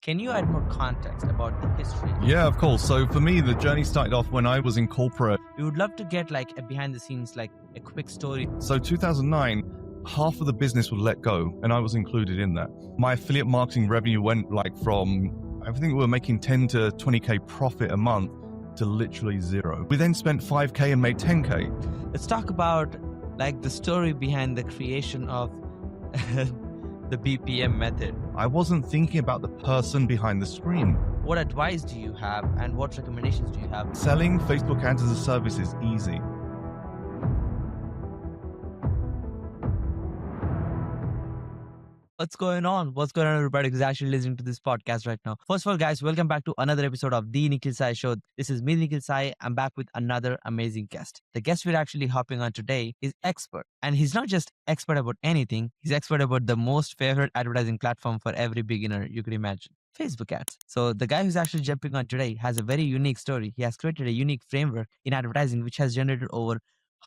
Can you add more context about the history? Yeah, of course. So for me, the journey started off when I was in corporate. We would love to get like a behind the scenes, like a quick story. So 2009, half of the business was let go, and I was included in that. My affiliate marketing revenue went like from, I think we were making 10 to 20K profit a month to literally zero. We then spent 5K and made 10K. Let's talk about like the story behind the creation of the BPM method. I wasn't thinking about the person behind the screen. What advice do you have and what recommendations do you have? Selling Facebook ads as a service is easy. What's going on? What's going on, everybody who's actually listening to this podcast right now? First of all, guys, welcome back to another episode of The Nikhil Sai Show. This is me, Nikhil Sai. I'm back with another amazing guest. The guest we're actually hopping on today is expert. And he's not just expert about anything. He's expert about the most favorite advertising platform for every beginner you could imagine. Facebook ads. So the guy who's actually jumping on today has a very unique story. He has created a unique framework in advertising, which has generated over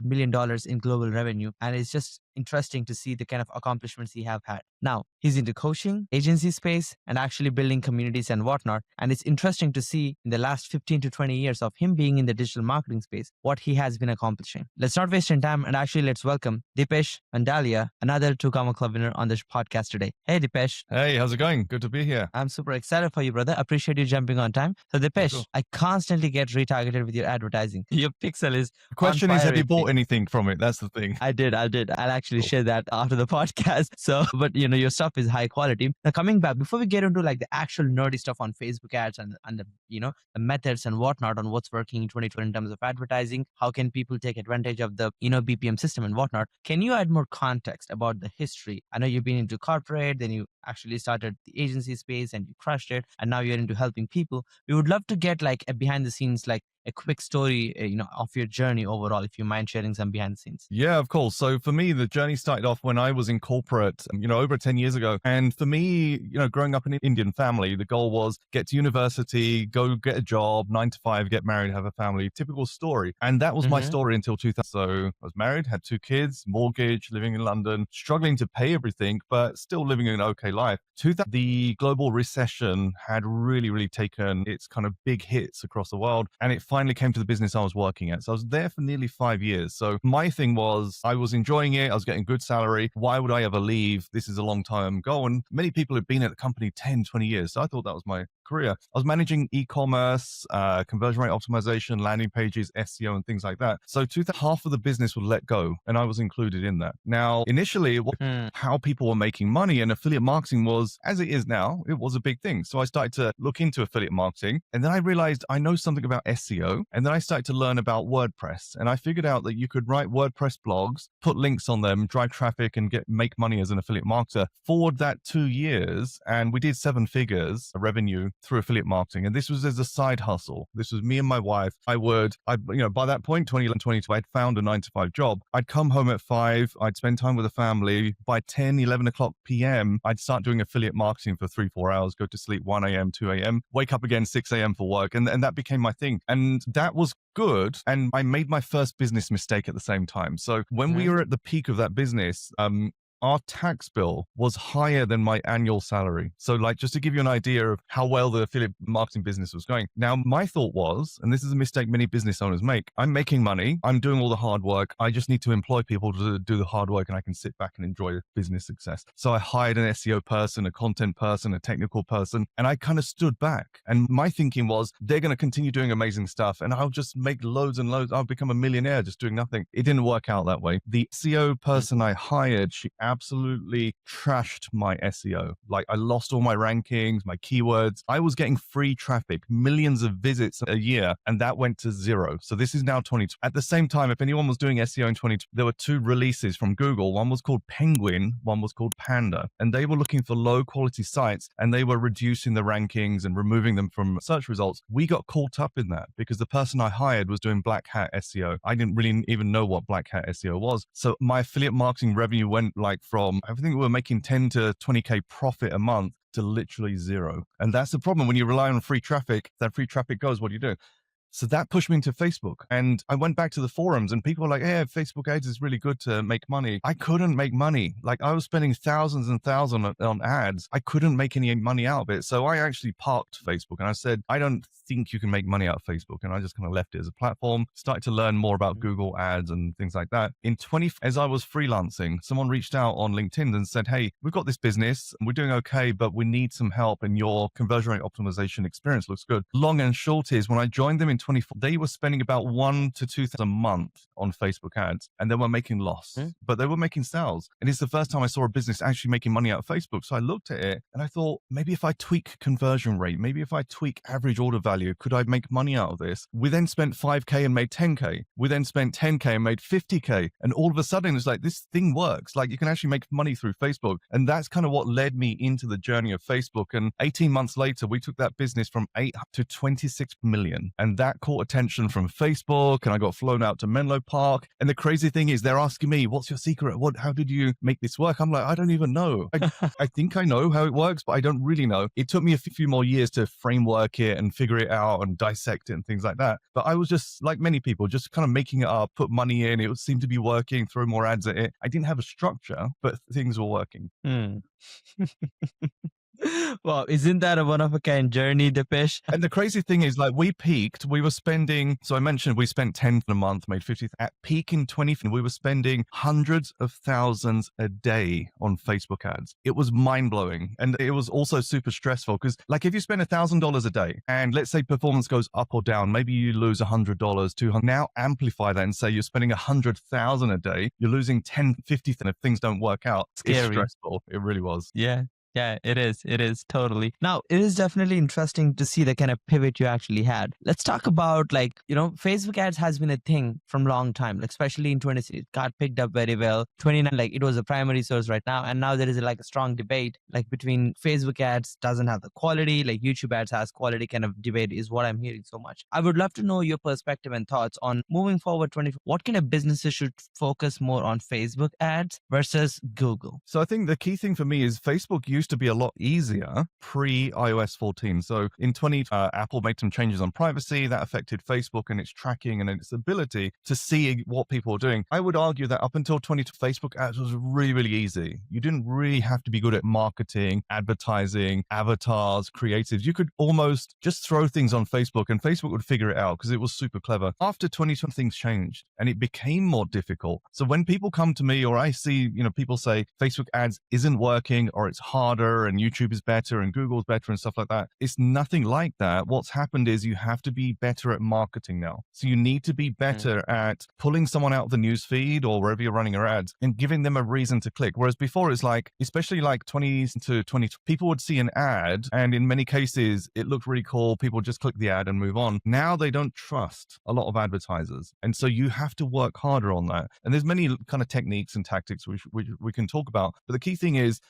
$1 million in global revenue. And it's just interesting to see the kind of accomplishments he have had. Now, he's into coaching, agency space, and actually building communities and whatnot. And it's interesting to see in the last 15 to 20 years of him being in the digital marketing space, what he has been accomplishing. Let's not waste any time and actually let's welcome Deepesh and Dalia, another two-comma club winner on this podcast today. Hey, Deepesh. Hey, how's it going? Good to be here. I'm super excited for you, brother. Appreciate you jumping on time. So Deepesh, Cool. I constantly get retargeted with your advertising. Your pixel is The question on is, fire have you with bought me. anything from it? That's the thing. I did. I'll actually Cool. share that after the podcast. So, but your stuff is high quality. Now coming back, before we get into like the actual nerdy stuff on Facebook ads and the, the methods and whatnot on what's working in 2020 in terms of advertising, how can people take advantage of the, BPM system and whatnot? Can you add more context about the history? I know you've been into corporate, then you actually started the agency space and you crushed it. And now you're into helping people. We would love to get like a behind the scenes, like a quick story, of your journey overall, if you mind sharing some behind the scenes. Yeah, of course. So for me, the journey started off when I was in corporate, over 10 years ago. And for me, growing up in an Indian family, the goal was get to university, go get a job, 9 to 5, get married, have a family, typical story. And that was my story until 2000. So I was married, had 2 kids, mortgage, living in London, struggling to pay everything, but still living an okay life. 2000, the global recession had really, really taken its kind of big hits across the world. And it finally came to the business I was working at. So I was there for nearly 5 years. So my thing was I was enjoying it. I was getting good salary. Why would I ever leave? This is a long time goal. And many people had been at the company 10, 20 years. So I thought that was my career. I was managing e-commerce, conversion rate optimization, landing pages, SEO, and things like that. So half of the business was let go, and I was included in that. Now, initially, it was how people were making money, and affiliate marketing was, as it is now, it was a big thing. So I started to look into affiliate marketing, and then I realized I know something about SEO, and then I started to learn about WordPress, and I figured out that you could write WordPress blogs, put links on them, drive traffic, and make money as an affiliate marketer. Forward that 2 years, and we did 7 figures revenue through affiliate marketing. And this was as a side hustle. This was me and my wife. By that point, 2011, 2012, I'd found a 9 to 5 job. I'd come home at 5. I'd spend time with the family. By 10, 11 o'clock PM, I'd start doing affiliate marketing for 3-4 hours, go to sleep 1 a.m., 2 a.m., wake up again 6 a.m. for work. And that became my thing. And that was good. And I made my first business mistake at the same time. So when we were at the peak of that business, our tax bill was higher than my annual salary. So just to give you an idea of how well the affiliate marketing business was going. Now, my thought was, and this is a mistake many business owners make, I'm making money, I'm doing all the hard work, I just need to employ people to do the hard work and I can sit back and enjoy business success. So I hired an SEO person, a content person, a technical person, and I kind of stood back. And my thinking was, they're going to continue doing amazing stuff and I'll just make loads and loads. I'll become a millionaire just doing nothing. It didn't work out that way. The SEO person I hired, she absolutely trashed my SEO. I lost all my rankings, my keywords. I was getting free traffic, millions of visits a year, and that went to 0. So this is now 2020. At the same time, if anyone was doing SEO in 2020, there were 2 releases from Google. One was called Penguin, one was called Panda, and they were looking for low quality sites and they were reducing the rankings and removing them from search results. We got caught up in that because the person I hired was doing black hat SEO. I didn't really even know what black hat SEO was. So my affiliate marketing revenue went from, I think we were making 10 to 20K profit a month to literally 0. And that's the problem when you rely on free traffic. That free traffic goes, what do? So that pushed me into Facebook. And I went back to the forums and people were like, hey, Facebook ads is really good to make money. I couldn't make money. Like I was spending thousands and thousands on ads. I couldn't make any money out of it. So I actually parked Facebook and I said, I don't think you can make money out of Facebook. And I just kind of left it as a platform, started to learn more about Google ads and things like that. As I was freelancing, someone reached out on LinkedIn and said, hey, we've got this business and we're doing okay, but we need some help and your conversion rate optimization experience looks good. Long and short is when I joined them in 24, they were spending about $1,000 to $2,000 a month on Facebook ads and they were making loss, but they were making sales. And it's the first time I saw a business actually making money out of Facebook. So I looked at it and I thought, maybe if I tweak conversion rate, maybe if I tweak average order value, could I make money out of this? We then spent 5K and made 10K. We then spent 10K and made 50K. And all of a sudden it's like, this thing works. Like you can actually make money through Facebook. And that's kind of what led me into the journey of Facebook. And 18 months later, we took that business from 8 to 26 million. And that caught attention from Facebook. And I got flown out to Menlo Park. And the crazy thing is they're asking me, what's your secret? How did you make this work? I'm like, I don't even know. I think I know how it works, but I don't really know. It took me a few more years to framework it and figure it out and dissect it and things like that. But I was just like many people, just kind of making it up, put money in. It seemed to be working, throw more ads at it. I didn't have a structure, but things were working. Wow, isn't that a one-of-a-kind journey, Deepesh? And the crazy thing is, like, we peaked, we were spending, so I mentioned we spent 10 a month, made 50. At peak in 20, we were spending hundreds of thousands a day on Facebook ads. It was mind-blowing. And it was also super stressful because, like, if you spend $1,000 a day and let's say performance goes up or down, maybe you lose $100, $200. Now amplify that and say you're spending 100,000 a day, you're losing 10, 50, and if things don't work out, Scary. It's stressful. It really was. Yeah. Yeah, it is. It is totally. Now, it is definitely interesting to see the kind of pivot you actually had. Let's talk about Facebook ads has been a thing from long time, especially in 20, it got picked up very well. 29, it was a primary source right now. And now there is a strong debate between Facebook ads doesn't have the quality, YouTube ads has quality kind of debate is what I'm hearing so much. I would love to know your perspective and thoughts on moving forward what kind of businesses should focus more on Facebook ads versus Google? So I think the key thing for me is Facebook used to be a lot easier pre-iOS 14. So in 20, Apple made some changes on privacy that affected Facebook and its tracking and its ability to see what people are doing. I would argue that up until 20, Facebook ads was really, really easy. You didn't really have to be good at marketing, advertising, avatars, creatives. You could almost just throw things on Facebook and Facebook would figure it out because it was super clever. After 2020, things changed and it became more difficult. So when people come to me or I see, people say Facebook ads isn't working or it's harder and YouTube is better and Google's better and stuff like that. It's nothing like that. What's happened is you have to be better at marketing now. So you need to be better at pulling someone out of the news feed or wherever you're running your ads and giving them a reason to click. Whereas before it's especially 20 to 20, people would see an ad and in many cases it looked really cool. People just click the ad and move on. Now they don't trust a lot of advertisers. And so you have to work harder on that. And there's many kind of techniques and tactics which we can talk about. But the key thing is,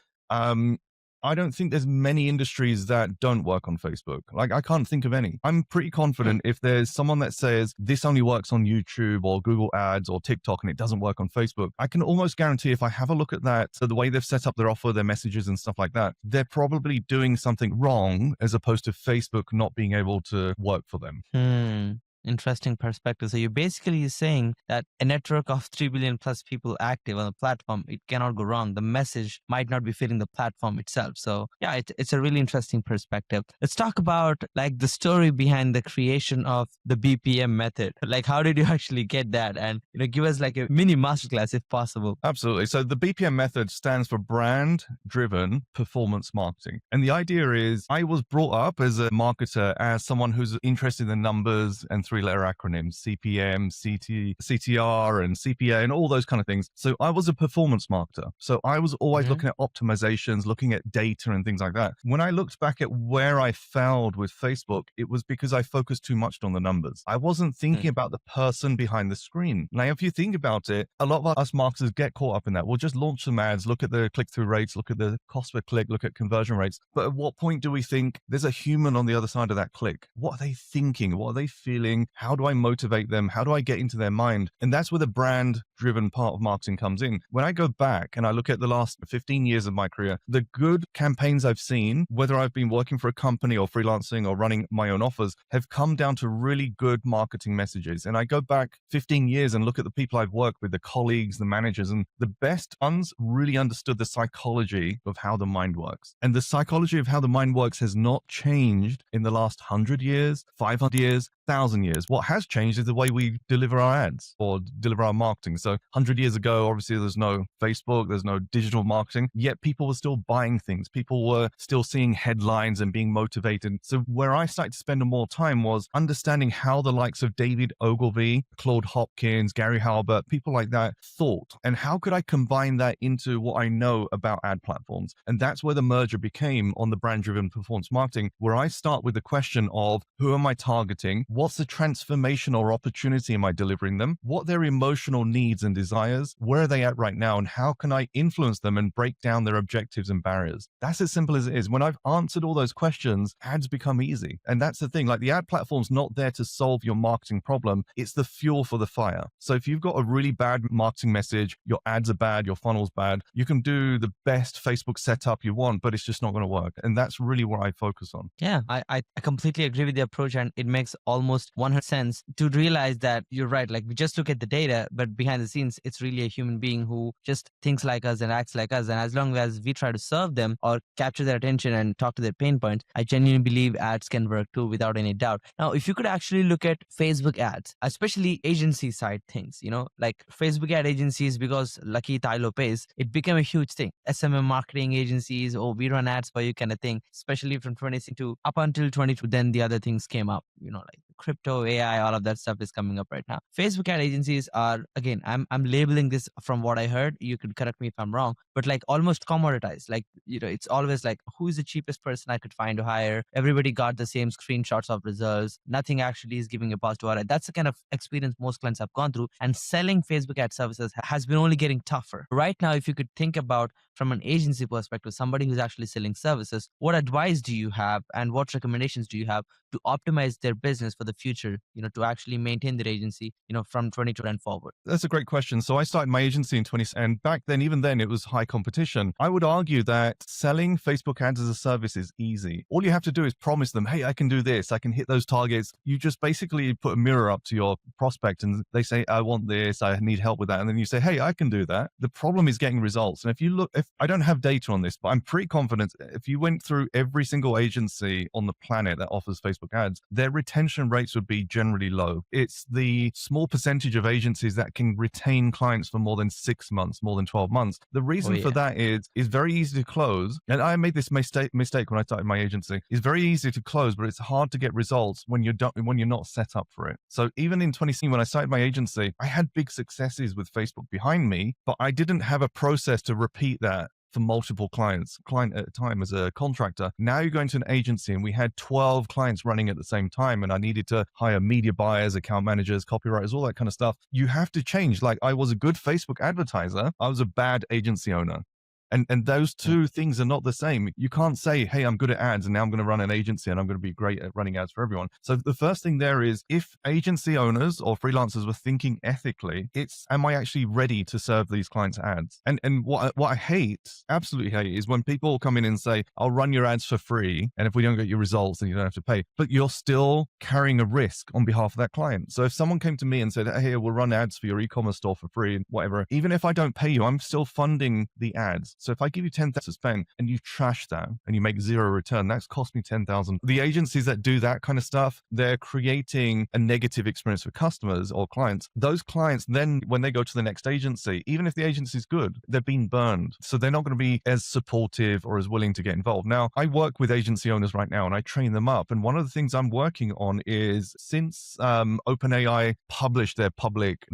I don't think there's many industries that don't work on Facebook. I can't think of any. I'm pretty confident if there's someone that says this only works on YouTube or Google ads or TikTok and it doesn't work on Facebook, I can almost guarantee if I have a look at that, so the way they've set up their offer, their messages and stuff like that, they're probably doing something wrong as opposed to Facebook not being able to work for them. Interesting perspective. So you're basically saying that a network of 3 billion plus people active on the platform, it cannot go wrong. The message might not be fitting the platform itself. So yeah, it's a really interesting perspective. Let's talk about the story behind the creation of the BPM method. How did you actually get that? And give us a mini masterclass if possible. Absolutely. So the BPM method stands for brand driven performance marketing. And the idea is I was brought up as a marketer, as someone who's interested in numbers and three-letter acronyms, CPM, CTR, and CPA, and all those kind of things. So I was a performance marketer. So I was always looking at optimizations, looking at data and things like that. When I looked back at where I failed with Facebook, it was because I focused too much on the numbers. I wasn't thinking about the person behind the screen. Now, if you think about it, a lot of us marketers get caught up in that. We'll just launch some ads, look at the click-through rates, look at the cost per click, look at conversion rates. But at what point do we think there's a human on the other side of that click? What are they thinking? What are they feeling? marketing? How do I motivate them? How do I get into their mind? And that's where the brand driven part of marketing comes in. When I go back and I look at the last 15 years of my career, the good campaigns I've seen, whether I've been working for a company or freelancing or running my own offers, have come down to really good marketing messages. And I go back 15 years and look at the people I've worked with, the colleagues, the managers, and the best ones really understood the psychology of how the mind works. And the psychology of how the mind works has not changed in the last 100 years, 500 years, 1,000 years. What has changed is the way we deliver our ads or deliver our marketing. So 100 years ago, obviously there's no Facebook, there's no digital marketing, yet people were still buying things. People were still seeing headlines and being motivated. So where I started to spend more time was understanding how the likes of David Ogilvy, Claude Hopkins, Gary Halbert, people like that thought, and how could I combine that into what I know about ad platforms? And that's where the merger became on the brand-driven performance marketing, where I start with the question of who am I targeting? What's the transformation or opportunity am I delivering them? What are their emotional needs and desires? Where are they at right now? And how can I influence them and break down their objectives and barriers? That's as simple as it is. When I've answered all those questions, ads become easy. And that's the thing, like the ad platform's not there to solve your marketing problem. It's the fuel for the fire. So if you've got a really bad marketing message, your ads are bad, your funnel's bad, you can do the best Facebook setup you want, but it's just not going to work. And that's really what I focus on. Yeah, I completely agree with the approach, and it makes almost 100 sense to realize that you're right. Like, we just look at the data, but behind the scenes, it's really a human being who just thinks like us and acts like us. And as long as we try to serve them or capture their attention and talk to their pain points, I genuinely believe ads can work too, without any doubt. Now, if you could actually look at Facebook ads, especially agency side things, like Facebook ad agencies, because Lucky Tylo pays, it became a huge thing. SMM marketing agencies, or we run ads for you kind of thing, especially from 2016 to up until 22. Then the other things came up, like crypto, AI, all of that stuff is coming up right now. Facebook ad agencies are, again, I'm labeling this from what I heard. You could correct me if I'm wrong, but like almost commoditized. Like, it's always like, who is the cheapest person I could find to hire? Everybody got the same screenshots of results. Nothing actually is giving a positive ROI. That's the kind of experience most clients have gone through. And selling Facebook ad services has been only getting tougher. Right now, if you could think about from an agency perspective, somebody who's actually selling services, what advice do you have and what recommendations do you have to optimize their business for the future, to actually maintain their agency, from 22 and forward? That's a great question. So I started my agency in 20, and back then, even then, it was high competition. I would argue that selling Facebook ads as a service is easy. All you have to do is promise them, hey, I can do this, I can hit those targets. You just basically put a mirror up to your prospect and they say, I want this, I need help with that. And then you say, hey, I can do that. The problem is getting results. And if I don't have data on this, but I'm pretty confident if you went through every single agency on the planet that offers Facebook ads, their retention rates would be generally low. It's the small percentage of agencies that can retain clients for more than 6 months, more than 12 months. The reason for that is very easy to close. And I made this mistake when I started my agency. It's very easy to close, but it's hard to get results when you're not set up for it. So even in 2016, when I started my agency, I had big successes with Facebook behind me, but I didn't have a process to repeat that for multiple client at a time as a contractor. Now you're going to an agency and we had 12 clients running at the same time and I needed to hire media buyers, account managers, copywriters, all that kind of stuff. You have to change. Like, I was a good Facebook advertiser. I was a bad agency owner. And those two things are not the same. You can't say, hey, I'm good at ads and now I'm going to run an agency and I'm going to be great at running ads for everyone. So the first thing there is, if agency owners or freelancers were thinking ethically, it's, am I actually ready to serve these clients ads? And what I hate, absolutely hate, is when people come in and say, I'll run your ads for free. And if we don't get your results, then you don't have to pay. But you're still carrying a risk on behalf of that client. So if someone came to me and said, hey, we'll run ads for your e-commerce store for free and whatever, even if I don't pay you, I'm still funding the ads. So if I give you 10,000 to spend and you trash that and you make zero return, that's cost me 10,000. The agencies that do that kind of stuff, they're creating a negative experience for customers or clients. Those clients then, when they go to the next agency, even if the agency is good, they've been burned. So they're not going to be as supportive or as willing to get involved. Now, I work with agency owners right now and I train them up. And one of the things I'm working on is, since OpenAI published their public,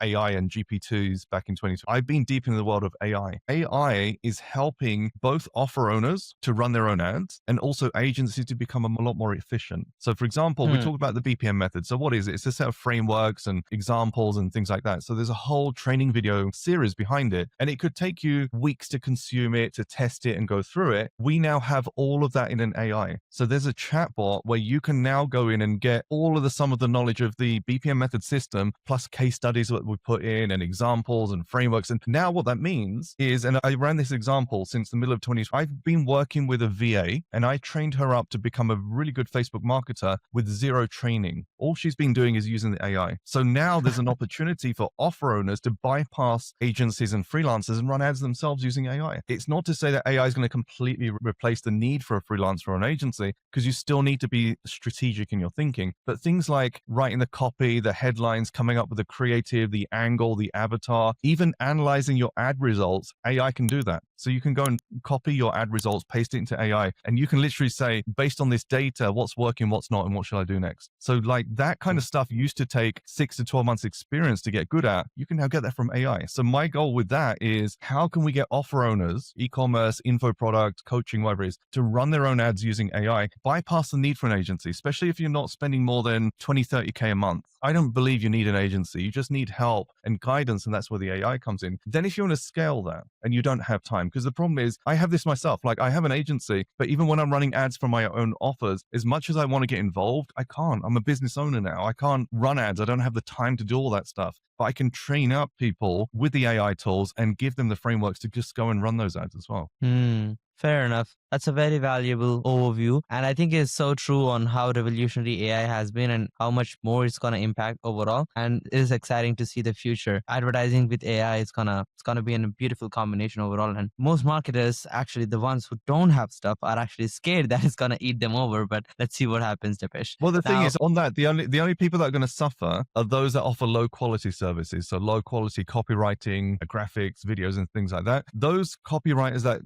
AI and GPT-2s back in 2020, I've been deep in the world of AI. AI AI is helping both offer owners to run their own ads and also agencies to become a lot more efficient. So for example, we Hmm. talked about the BPM method. So what is it? It's a set of frameworks and examples and things like that. So there's a whole training video series behind it, and it could take you weeks to consume it, to test it and go through it. We now have all of that in an AI. So there's a chatbot where you can now go in and get all of the sum of the knowledge of the BPM method system, plus case studies that we put in and examples and frameworks. And now what that means is, and I ran this example since the middle of 2020, I've been working with a VA and I trained her up to become a really good Facebook marketer with zero training. All she's been doing is using the AI. So now there's an opportunity for offer owners to bypass agencies and freelancers and run ads themselves using AI. It's not to say that AI is going to completely replace the need for a freelancer or an agency, because you still need to be strategic in your thinking. But things like writing the copy, the headlines, coming up with the creative, the angle, the avatar, even analyzing your ad results, AI can do that. So you can go and copy your ad results, paste it into AI, and you can literally say, based on this data, what's working, what's not, and what should I do next? So like that kind of stuff used to take 6 to 12 months experience to get good at. You can now get that from AI. So my goal with that is, how can we get offer owners, e-commerce, info product, coaching, whatever it is, to run their own ads using AI, bypass the need for an agency, especially if you're not spending more than 20, 30K a month. I don't believe you need an agency. You just need help and guidance, and that's where the AI comes in. Then if you want to scale that and you don't have time, because the problem is, I have this myself, like I have an agency, but even when I'm running ads for my own offers, as much as I want to get involved, I can't. I'm a business owner now. I can't run ads. I don't have the time to do all that stuff. But I can train up people with the AI tools and give them the frameworks to just go and run those ads as well. Fair enough. That's a very valuable overview. And I think it's so true on how revolutionary AI has been and how much more it's gonna impact overall. And it is exciting to see the future. Advertising with AI is gonna be in a beautiful combination overall. And most marketers, actually the ones who don't have stuff, are actually scared that it's gonna eat them over. But let's see what happens, Deepesh. Well, the thing Now, is, on that, the only people that are going to suffer are those that offer low quality services. So low quality copywriting, graphics, videos, and things like that. Those copywriters that,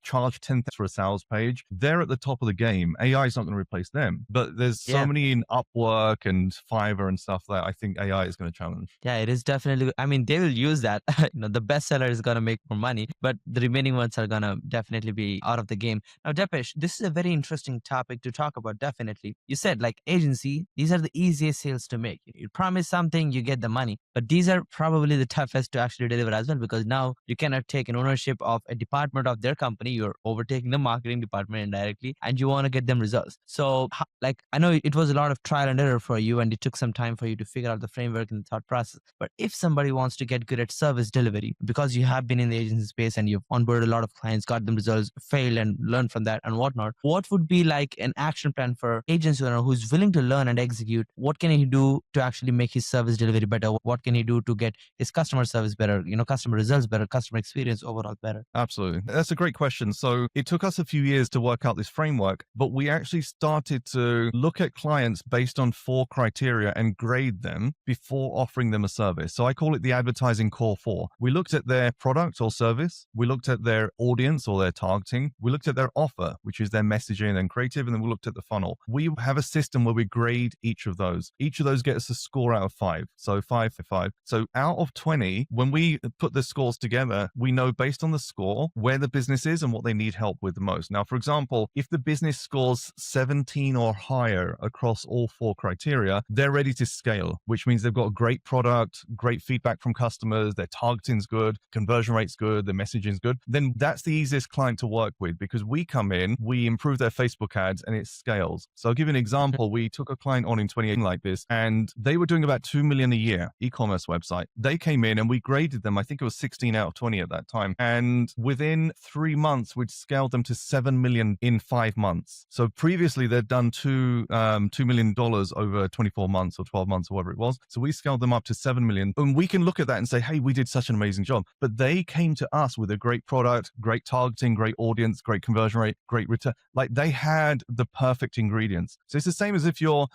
charge 10 for a sales page, they're at the top of the game. AI is not going to replace them. But there's so yeah. many in Upwork and Fiverr and stuff that I think AI is going to challenge. Yeah, it is definitely. I mean, they will use that. The bestseller is gonna make more money, but the remaining ones are gonna definitely be out of the game. Now, Deepesh, this is a very interesting topic to talk about. Definitely, you said like agency; these are the easiest sales to make. You promise something, you get the money, but these are probably the toughest to actually deliver as well, because now you cannot take an ownership of a department of their company. You're overtaking the marketing department indirectly, and you want to get them results. So, like, I know it was a lot of trial and error for you, and it took some time for you to figure out the framework and the thought process. But if somebody wants to get good at service delivery, because you have been in the agency space and you've onboarded a lot of clients, got them results, failed and learned from that and whatnot, what would be like an action plan for agency owner who's willing to learn and execute? What can he do to actually make his service delivery better? What can he do to get his customer service better, customer results better, customer experience overall better? Absolutely. That's a great question. So it took us a few years to work out this framework, but we actually started to look at clients based on 4 criteria and grade them before offering them a service. So I call it the advertising core 4. We looked at their product or service. We looked at their audience or their targeting. We looked at their offer, which is their messaging and creative. And then we looked at the funnel. We have a system where we grade each of those. Each of those gets a score out of 5. So 5 for 5. So out of 20, when we put the scores together, we know based on the score where the business is and what they need help with the most. Now, for example, if the business scores 17 or higher across all 4 criteria, they're ready to scale, which means they've got a great product, great feedback from customers, their targeting's good, conversion rate's good, their messaging's good. Then that's the easiest client to work with, because we come in, we improve their Facebook ads and it scales. So I'll give you an example. We took a client on in 2018 like this, and they were doing about 2 million a year, e-commerce website. They came in and we graded them. I think it was 16 out of 20 at that time. And within 3 months, we'd scaled them to 7 million in 5 months. So previously they'd done $2 million over 24 months or 12 months or whatever it was. So we scaled them up to 7 million. And we can look at that and say, hey, we did such an amazing job. But they came to us with a great product, great targeting, great audience, great conversion rate, great return. Like they had the perfect ingredients. So it's the same as if you're,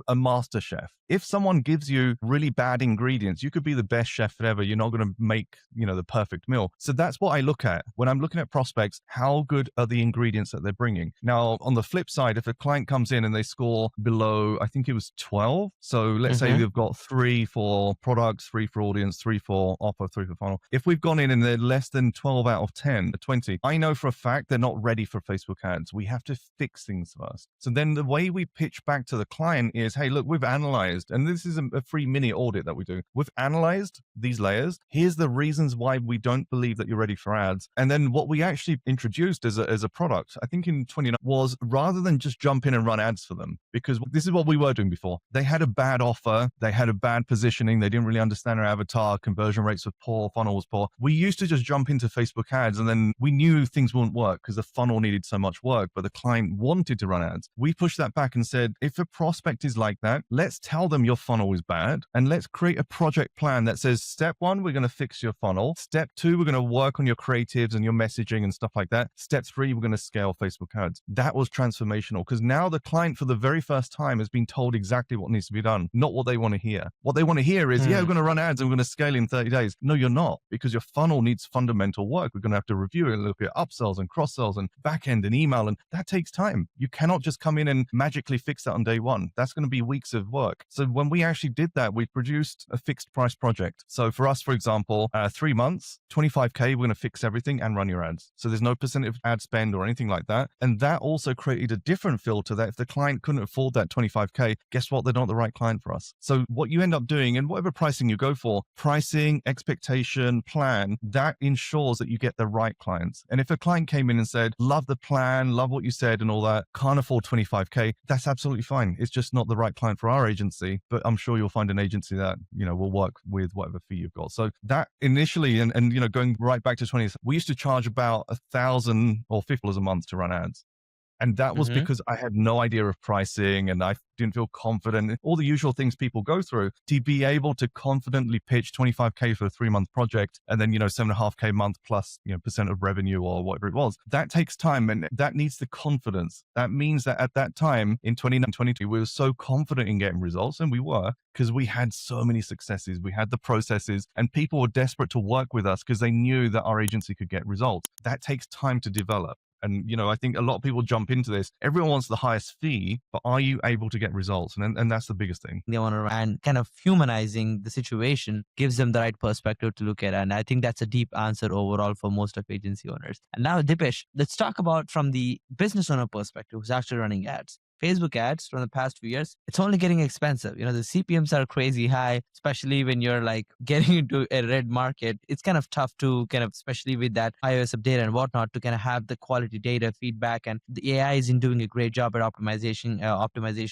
a master chef. If someone gives you really bad ingredients, you could be the best chef ever. You're not going to make, the perfect meal. So that's what I look at when I'm looking at prospects. How good are the the ingredients that they're bringing. Now, on the flip side, if a client comes in and they score below, I think it was 12. So let's say they've got 3 for products, 3 for audience, 3 for offer, 3 for funnel. If we've gone in and they're less than 12 out of 10, 20, I know for a fact they're not ready for Facebook ads. We have to fix things first. So then the way we pitch back to the client is, hey, look, we've analyzed, and this is a free mini audit that we do. We've analyzed these layers. Here's the reasons why we don't believe that you're ready for ads. And then what we actually introduced as a product, I think in 2019, was rather than just jump in and run ads for them, because this is what we were doing before. They had a bad offer. They had a bad positioning. They didn't really understand our avatar. Conversion rates were poor. Funnel was poor. We used to just jump into Facebook ads, and then we knew things wouldn't work because the funnel needed so much work, but the client wanted to run ads. We pushed that back and said, if a prospect is like that, let's tell them your funnel is bad, and let's create a project plan that says, step 1, we're going to fix your funnel. Step 2, we're going to work on your creatives and your messaging and stuff like that. Step 3, we're going to scale Facebook ads. That was transformational, because now the client for the very first time has been told exactly what needs to be done, not what they want to hear. What they want to hear is, yeah, we're going to run ads and we're going to scale in 30 days. No, you're not, because your funnel needs fundamental work. We're going to have to review it and look at upsells and cross sells and back end and email, and that takes time. You cannot just come in and magically fix that on day one. That's going to be weeks of work. So when we actually did that, we produced a fixed price project. So for us, for example, 3 months, 25K, we're going to fix everything and run your ads. So there's no percentage ad spend or anything like that. And that also created a different filter that if the client couldn't afford that 25K, guess what? They're not the right client for us. So what you end up doing, and whatever pricing you go for, pricing, expectation, plan, that ensures that you get the right clients. And if a client came in and said, love the plan, love what you said and all that, can't afford 25K, that's absolutely fine. It's just not the right client for our agency, but I'm sure you'll find an agency that, will work with whatever fee you've got. So that initially, and going right back to 20, we used to charge about $1,000 or $50 a month to run ads. And that was because I had no idea of pricing and I didn't feel confident, all the usual things people go through. To be able to confidently pitch 25K for a 3-month project and then, 7.5K a month plus, percent of revenue or whatever it was, that takes time and that needs the confidence. That means that at that time in 2022, we were so confident in getting results, and we were, because we had so many successes. We had the processes and people were desperate to work with us because they knew that our agency could get results. That takes time to develop. And, I think a lot of people jump into this. Everyone wants the highest fee, but are you able to get results? And that's the biggest thing. They want to, and kind of humanizing the situation gives them the right perspective to look at. And I think that's a deep answer overall for most of agency owners. And now, Deepesh, let's talk about from the business owner perspective who's actually running ads. Facebook ads from the past few years, it's only getting expensive. The CPMs are crazy high, especially when you're like getting into a red market. It's kind of tough to especially with that iOS update and whatnot, to kind of have the quality data feedback. And the AI is doing a great job at optimization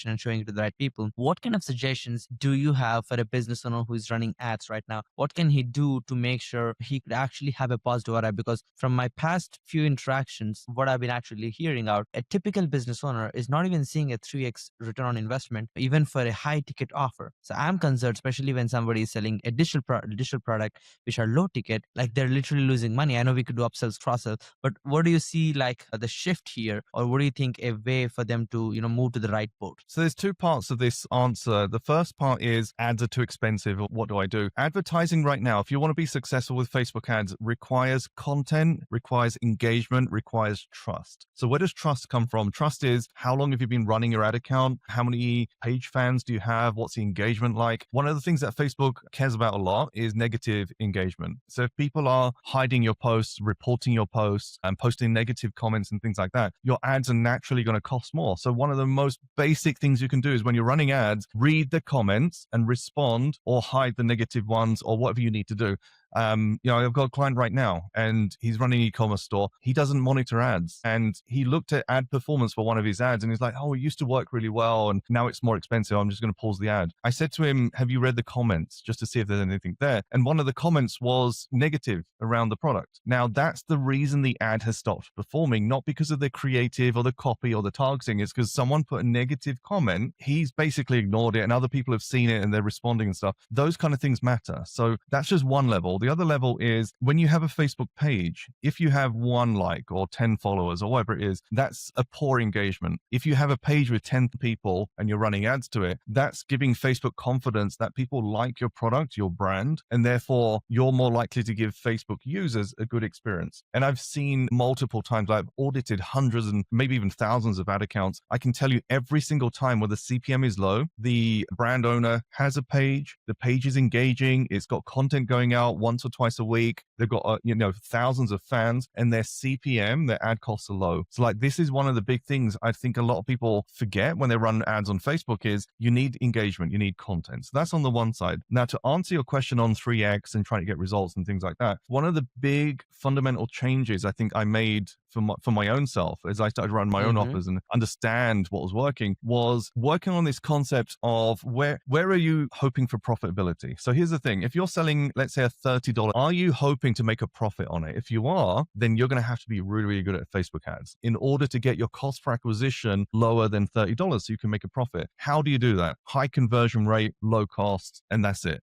and showing it to the right people. What kind of suggestions do you have for a business owner who is running ads right now? What can he do to make sure he could actually have a positive ROI? Because from my past few interactions, what I've been actually hearing out, a typical business owner is not even seeing a 3x return on investment, even for a high ticket offer. So I'm concerned, especially when somebody is selling a digital product, which are low ticket, like they're literally losing money. I know we could do upsells, cross sells, but what do you see like the shift here, or what do you think a way for them to, move to the right boat? So there's 2 parts of this answer. The first part is ads are too expensive. What do I do? Advertising right now, if you want to be successful with Facebook ads, requires content, requires engagement, requires trust. So where does trust come from? Trust is, how long have you been running your ad account? How many page fans do you have? What's the engagement like? One of the things that Facebook cares about a lot is negative engagement. So if people are hiding your posts, reporting your posts, and posting negative comments and things like that, your ads are naturally going to cost more. So one of the most basic things you can do is when you're running ads, read the comments and respond or hide the negative ones or whatever you need to do. I've got a client right now and he's running an e-commerce store. He doesn't monitor ads, and he looked at ad performance for one of his ads and he's like, oh, it used to work really well and now it's more expensive. I'm just going to pause the ad. I said to him, have you read the comments just to see if there's anything there? And one of the comments was negative around the product. Now that's the reason the ad has stopped performing, not because of the creative or the copy or the targeting. It's because someone put a negative comment. He's basically ignored it and other people have seen it and they're responding and stuff. Those kind of things matter. So that's just one level. level. The other level is when you have a Facebook page, if you have 1 like or 10 followers or whatever it is, that's a poor engagement. If you have a page with 10 people and you're running ads to it, that's giving Facebook confidence that people like your product, your brand, and therefore you're more likely to give Facebook users a good experience. And I've seen multiple times, I've audited hundreds and maybe even thousands of ad accounts. I can tell you every single time where the CPM is low, the brand owner has a page, the page is engaging, it's got content going out once or twice a week, they've got thousands of fans, and their CPM, their ad costs are low. So like this is one of the big things I think a lot of people forget when they run ads on Facebook is you need engagement, you need content. So that's on the one side. Now to answer your question on 3x and trying to get results and things like that, one of the big fundamental changes I think I made for my own self as I started running my own offers and understand what was working on this concept of where are you hoping for profitability. So here's the thing, if you're selling, let's say a $30, are you hoping to make a profit on it? If you are, then you're going to have to be really, really good at Facebook ads in order to get your cost per acquisition lower than $30 so you can make a profit. How do you do that? High conversion rate, low cost, and that's it.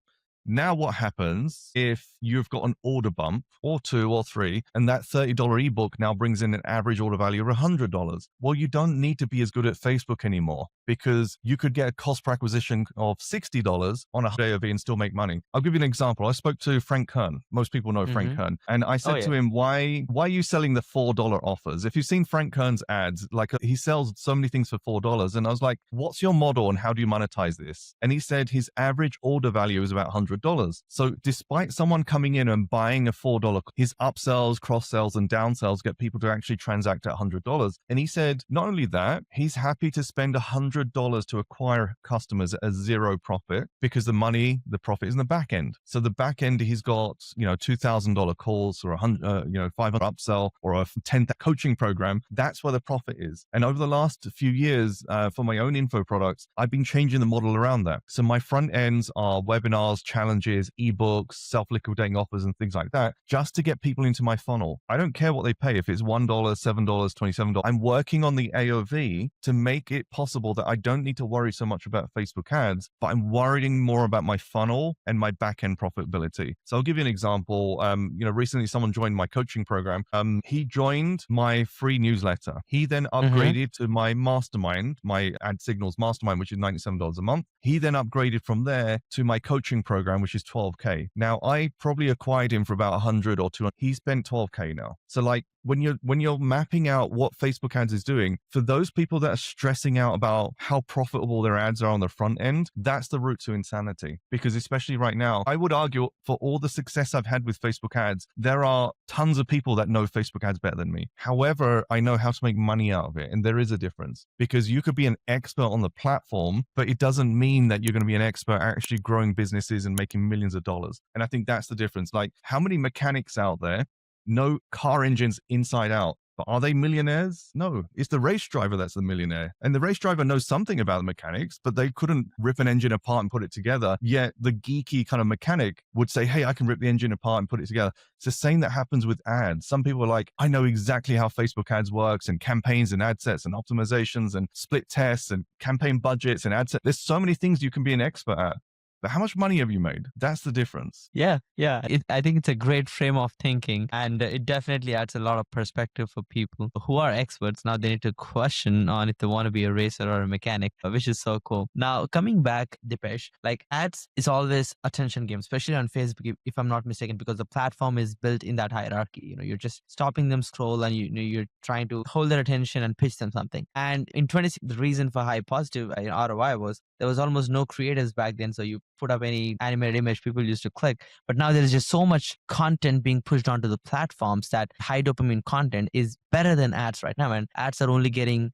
Now, what happens if you've got an order bump or 2 or 3, and that $30 ebook now brings in an average order value of $100? Well, you don't need to be as good at Facebook anymore because you could get a cost per acquisition of $60 on a AOV and still make money. I'll give you an example. I spoke to Frank Kern. Most people know Frank Kern. And I said to him, why are you selling the $4 offers? If you've seen Frank Kern's ads, like he sells so many things for $4. And I was like, what's your model and how do you monetize this? And he said his average order value is about $100. So despite someone coming in and buying a $4, his upsells, cross sells, and downsells get people to actually transact at $100. And he said, not only that, he's happy to spend $100 to acquire customers at 0 profit because the profit is in the back end. So the back end, he's got, $2,000 calls or 500 upsell or a 10 coaching program. That's where the profit is. And over the last few years, for my own info products, I've been changing the model around that. So my front ends are webinars, challenges, ebooks, self-liquidating offers, and things like that, just to get people into my funnel. I don't care what they pay. If it's $1, $7, $27, I'm working on the AOV to make it possible that I don't need to worry so much about Facebook ads, but I'm worrying more about my funnel and my back-end profitability. So I'll give you an example. Recently someone joined my coaching program. He joined my free newsletter. He then upgraded to my mastermind, my Ad Signals mastermind, which is $97 a month. He then upgraded from there to my coaching program, which is $12K. Now, I probably acquired him for about 100 or 200. He spent $12K now. So like when you're mapping out what Facebook ads is doing, for those people that are stressing out about how profitable their ads are on the front end, that's the route to insanity. Because especially right now, I would argue for all the success I've had with Facebook ads, there are tons of people that know Facebook ads better than me. However, I know how to make money out of it. And there is a difference because you could be an expert on the platform, but it doesn't mean that you're going to be an expert actually growing businesses and making millions of dollars. And I think that's the difference. Like how many mechanics out there know car engines inside out, but are they millionaires? No, it's the race driver that's the millionaire. And the race driver knows something about the mechanics, but they couldn't rip an engine apart and put it together. Yet the geeky kind of mechanic would say, hey, I can rip the engine apart and put it together. It's the same that happens with ads. Some people are like, I know exactly how Facebook ads works and campaigns and ad sets and optimizations and split tests and campaign budgets and ad sets. There's so many things you can be an expert at. But how much money have you made? That's the difference. Yeah. I think it's a great frame of thinking, and it definitely adds a lot of perspective for people who are experts. Now they need to question on if they want to be a racer or a mechanic, which is so cool. Now coming back, Deepesh, like ads is always attention game, especially on Facebook, if I'm not mistaken, because the platform is built in that hierarchy. You're just stopping them scroll, and you're trying to hold their attention and pitch them something. And in 20, the reason for high positive ROI was there was almost no creatives back then, so you put up any animated image, people used to click. But now there is just so much content being pushed onto the platforms that high dopamine content is better than ads right now. And ads are only getting,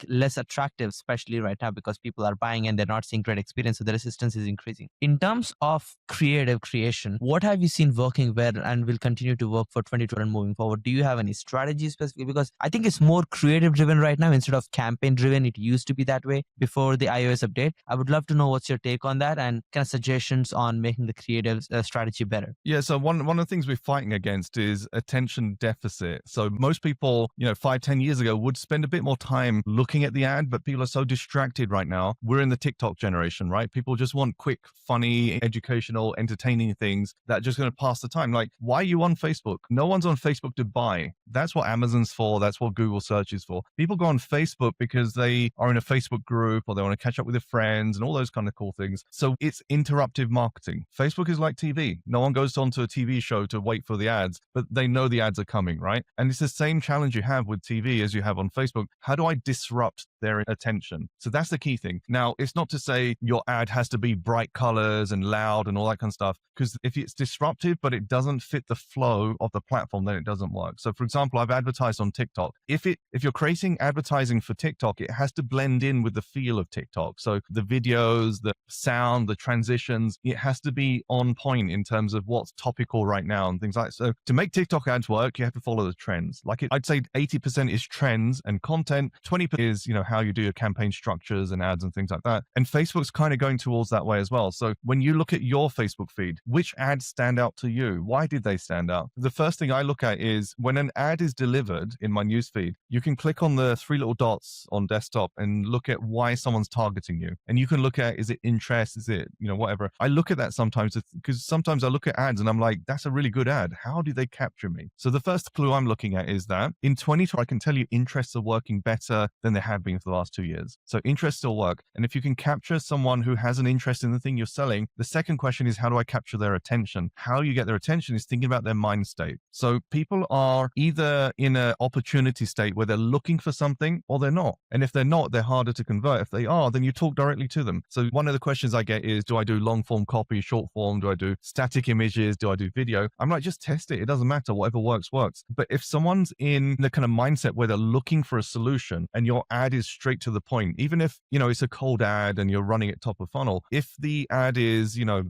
less attractive, especially right now because people are buying and they're not seeing great experience. So the resistance is increasing. In terms of creative creation, what have you seen working well and will continue to work for 2020 and moving forward? Do you have any strategies specifically? Because I think it's more creative driven right now instead of campaign driven. It used to be that way before the iOS update. I would love to know what's your take on that and kind of of suggestions on making the creative strategy better? Yeah, so one of the things we're fighting against is attention deficit. So most people, 5, 10 years ago would spend a bit more time looking at the ad, but people are so distracted right now. We're in the TikTok generation, right? People just want quick, funny, educational, entertaining things that are just going to pass the time. Like, why are you on Facebook? No one's on Facebook to buy. That's what Amazon's for. That's what Google search is for. People go on Facebook because they are in a Facebook group or they want to catch up with their friends and all those kind of cool things. So it's interruptive marketing. Facebook is like TV. No one goes onto a TV show to wait for the ads, but they know the ads are coming, right? And it's the same challenge you have with TV as you have on Facebook. How do I disrupt their attention? So that's the key thing. Now, it's not to say your ad has to be bright colors and loud and all that kind of stuff, because if it's disruptive, but it doesn't fit the flow of the platform, then it doesn't work. So for example, I've advertised on TikTok. If you're creating advertising for TikTok, it has to blend in with the feel of TikTok. So the videos, the sound, the transitions, it has to be on point in terms of what's topical right now and things like that. So to make TikTok ads work, you have to follow the trends. I'd say 80% is trends and content, 20% is, how you do your campaign structures and ads and things like that. And Facebook's kind of going towards that way as well. So when you look at your Facebook feed, which ads stand out to you? Why did they stand out? The first thing I look at is when an ad is delivered in my newsfeed, you can click on the 3 little dots on desktop and look at why someone's targeting you. And you can look at, is it interest? Is it, whatever. I look at that sometimes because sometimes I look at ads and I'm like, that's a really good ad. How do they capture me? So the first clue I'm looking at is that in 2020, I can tell you interests are working better than they have been for the last 2 years. So interests still work. And if you can capture someone who has an interest in the thing you're selling, the second question is, how do I capture their attention? How you get their attention is thinking about their mind state. So people are either in an opportunity state where they're looking for something or they're not. And if they're not, they're harder to convert. If they are, then you talk directly to them. So one of the questions I get is, do I do long form copy, short form? Do I do static images? Do I do video? I'm like, just test it. It doesn't matter. Whatever works, works. But if someone's in the kind of mindset where they're looking for a solution and your ad is straight to the point, even if, it's a cold ad and you're running it top of funnel, if the ad is, you're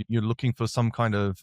looking for some kind of,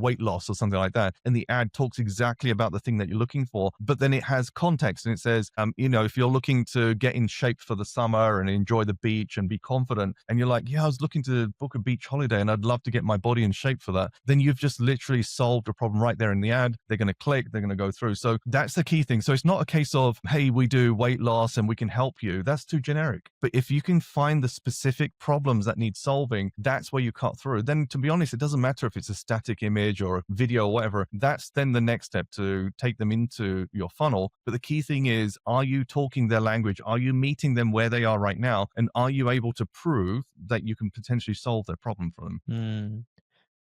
weight loss or something like that, and the ad talks exactly about the thing that you're looking for, but then it has context and it says, if you're looking to get in shape for the summer and enjoy the beach and be confident, and you're like, yeah, I was looking to book a beach holiday and I'd love to get my body in shape for that, then you've just literally solved a problem right there in the ad. They're going to click, they're going to go through. So that's the key thing. So it's not a case of, hey, we do weight loss and we can help you. That's too generic. But if you can find the specific problems that need solving, that's where you cut through. Then to be honest, it doesn't matter if it's a static image or a video or whatever. That's then the next step to take them into your funnel. But the key thing is, are you talking their language? Are you meeting them where they are right now? And are you able to prove that you can potentially solve their problem for them? Hmm.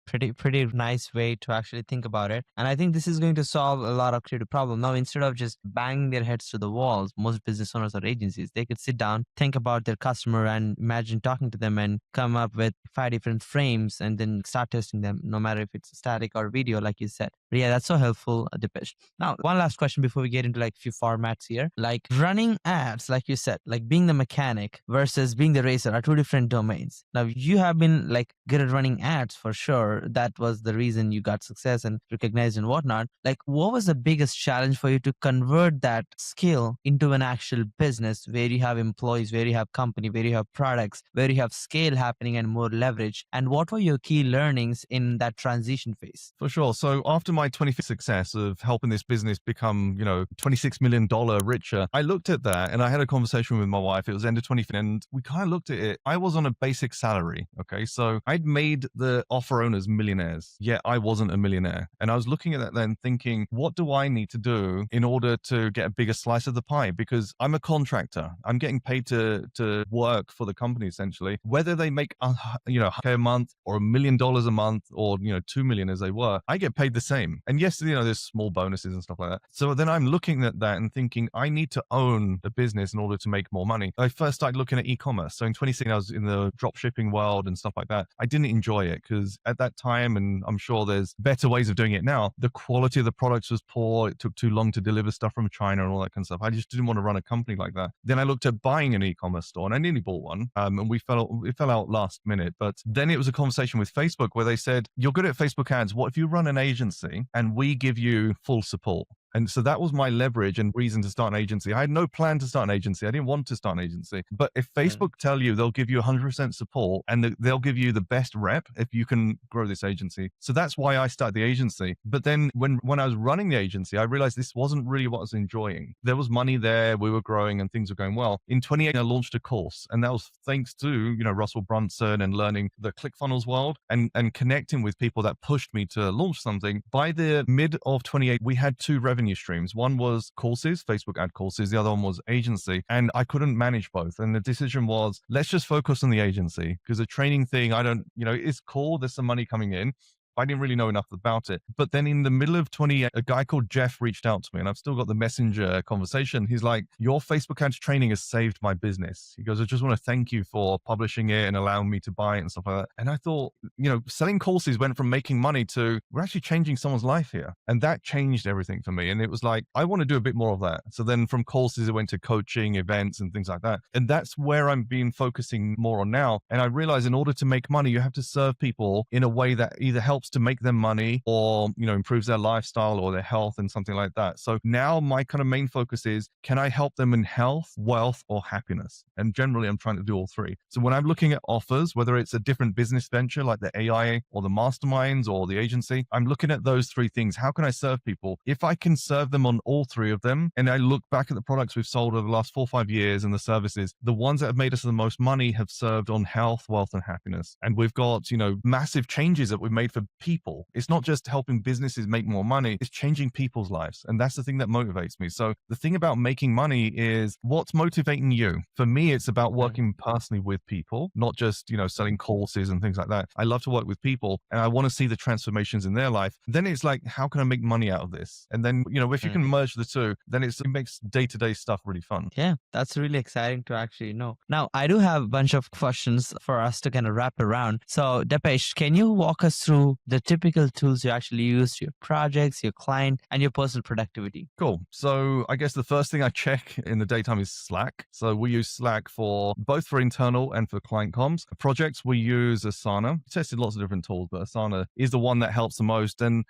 Pretty nice way to actually think about it, and I think this is going to solve a lot of creative problem. Now, instead of just banging their heads to the walls, most business owners or agencies, they could sit down, think about their customer and imagine talking to them and come up with 5 different frames and then start testing them, no matter if it's static or video, like you said. But yeah, that's so helpful, Deepesh. Now, one last question before we get into like a few formats here. Like running ads, like you said, like being the mechanic versus being the racer are 2 different domains. Now, you have been like good at running ads for sure. That was the reason you got success and recognized and whatnot. Like, what was the biggest challenge for you to convert that skill into an actual business where you have employees, where you have company, where you have products, where you have scale happening and more leverage? And what were your key learnings in that transition phase? For sure. So after my 25th success of helping this business become, $26 million richer, I looked at that and I had a conversation with my wife. It was end of 25th and we kind of looked at it. I was on a basic salary. Okay. So I'd made the offer owners millionaires, yet I wasn't a millionaire. And I was looking at that then thinking, what do I need to do in order to get a bigger slice of the pie? Because I'm a contractor. I'm getting paid to work for the company essentially. Whether they make, $100K a month or $1 million a month or, 2 million as they were, I get paid the same. And yes, there's small bonuses and stuff like that. So then I'm looking at that and thinking, I need to own the business in order to make more money. I first started looking at e-commerce. So in 2016, I was in the drop shipping world and stuff like that. I didn't enjoy it because at that time, and I'm sure there's better ways of doing it now, the quality of the products was poor. It took too long to deliver stuff from China and all that kind of stuff. I just didn't want to run a company like that. Then I looked at buying an e-commerce store and I nearly bought one. And it fell out last minute. But then it was a conversation with Facebook where they said, you're good at Facebook ads. What if you run an agency and we give you full support? And so that was my leverage and reason to start an agency. I had no plan to start an agency. I didn't want to start an agency. But if Facebook tell you they'll give you 100% support and they'll give you the best rep if you can grow this agency. So that's why I started the agency. But then when I was running the agency, I realized this wasn't really what I was enjoying. There was money there, we were growing and things were going well. In 2018, I launched a course, and that was thanks to, Russell Brunson and learning the ClickFunnels world and connecting with people that pushed me to launch something. By the mid of 28, we had two revenue streams. One was courses, Facebook ad courses. The other one was agency. And I couldn't manage both. And the decision was, let's just focus on the agency, because the training thing, it's cool. There's some money coming in. I didn't really know enough about it. But then in the middle of 28, a guy called Jeff reached out to me, and I've still got the messenger conversation. He's like, your Facebook ads training has saved my business. He goes, I just want to thank you for publishing it and allowing me to buy it and stuff like that. And I thought, selling courses went from making money to we're actually changing someone's life here. And that changed everything for me. And it was like, I want to do a bit more of that. So then from courses, it went to coaching, events and things like that. And that's where I'm been focusing more on now. And I realize in order to make money, you have to serve people in a way that either helps to make them money or, improves their lifestyle or their health and something like that. So now my kind of main focus is, can I help them in health, wealth, or happiness? And generally I'm trying to do all three. So when I'm looking at offers, whether it's a different business venture like the AI or the masterminds or the agency, I'm looking at those three things. How can I serve people? If I can serve them on all three of them, and I look back at the products we've sold over the last 4 or 5 years and the services, the ones that have made us the most money have served on health, wealth, and happiness. And we've got, massive changes that we've made for people. It's not just helping businesses make more money, it's changing people's lives. And that's the thing that motivates me. So the thing about making money is, what's motivating you? For me, it's about working personally with people, not just, selling courses and things like that. I love to work with people and I want to see the transformations in their life. Then it's like, how can I make money out of this? And then, if you can merge the two, then it makes day-to-day stuff really fun. Yeah, that's really exciting to actually know. Now, I do have a bunch of questions for us to kind of wrap around. So, Deepesh, can you walk us through the typical tools you actually use to your projects, your client, and your personal productivity? Cool. So I guess the first thing I check in the daytime is Slack. So we use Slack for both for internal and for client comms. For projects, we use Asana. We tested lots of different tools, but Asana is the one that helps the most. And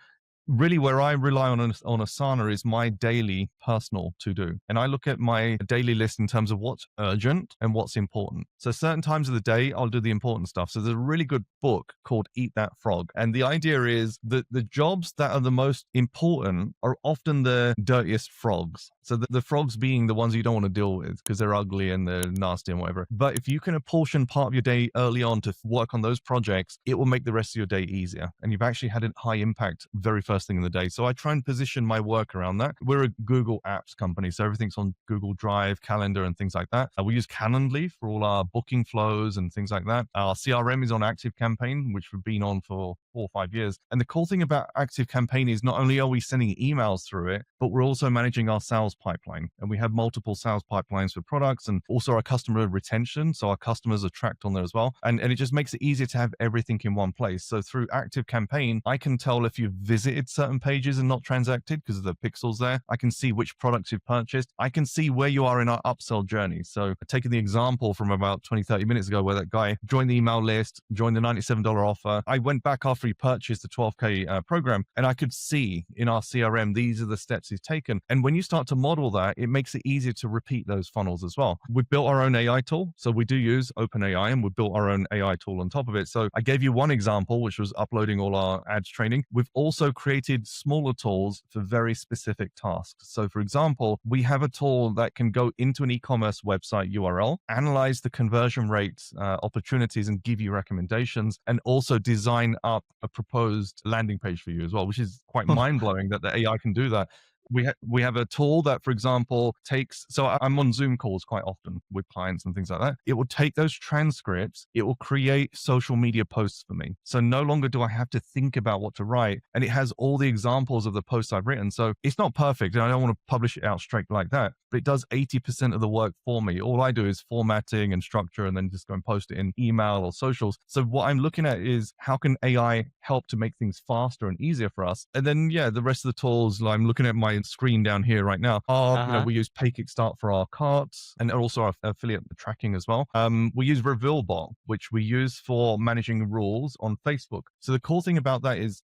really where I rely on Asana is my daily personal to-do. And I look at my daily list in terms of what's urgent and what's important. So certain times of the day, I'll do the important stuff. So there's a really good book called Eat That Frog. And the idea is that the jobs that are the most important are often the dirtiest frogs. So the frogs being the ones you don't want to deal with because they're ugly and they're nasty and whatever. But if you can apportion part of your day early on to work on those projects, it will make the rest of your day easier. And you've actually had a high impact very first thing in the day. So I try and position my work around that. We're a Google Apps company, so everything's on Google Drive, Calendar, and things like that. We use Calendly for all our booking flows and things like that. Our CRM is on ActiveCampaign, which we've been on for 4 or 5 years. And the cool thing about ActiveCampaign is not only are we sending emails through it, but we're also managing our sales pipeline. And we have multiple sales pipelines for products and also our customer retention. So our customers are tracked on there as well. And it just makes it easier to have everything in one place. So through ActiveCampaign, I can tell if you've visited certain pages and not transacted because of the pixels there. I can see which products you've purchased. I can see where you are in our upsell journey. So taking the example from about 20, 30 minutes ago where that guy joined the email list, joined the $97 offer. I went back after he purchased the 12K program and I could see in our CRM, these are the steps he's taken. And when you start to model that, it makes it easier to repeat those funnels as well. We've built our own AI tool. So we do use OpenAI and we've built our own AI tool on top of it. So I gave you one example, which was uploading all our ads training. We've also created smaller tools for very specific tasks. So for example, we have a tool that can go into an e-commerce website URL, analyze the conversion rates, opportunities, and give you recommendations, and also design up a proposed landing page for you as well, which is quite mind-blowing that the AI can do that. We have a tool that, for example, takes, so I'm on Zoom calls quite often with clients and things like that. It will take those transcripts, it will create social media posts for me. So no longer do I have to think about what to write. And it has all the examples of the posts I've written. So it's not perfect. And I don't want to publish it out straight like that, but it does 80% of the work for me. All I do is formatting and structure and then just go and post it in email or socials. So what I'm looking at is how can AI help to make things faster and easier for us? And then, yeah, the rest of the tools, I'm looking at my screen down here right now are, we use Pay Kickstart for our carts and also our affiliate tracking as well. We use RevealBot, which we use for managing rules on Facebook. So the cool thing about that is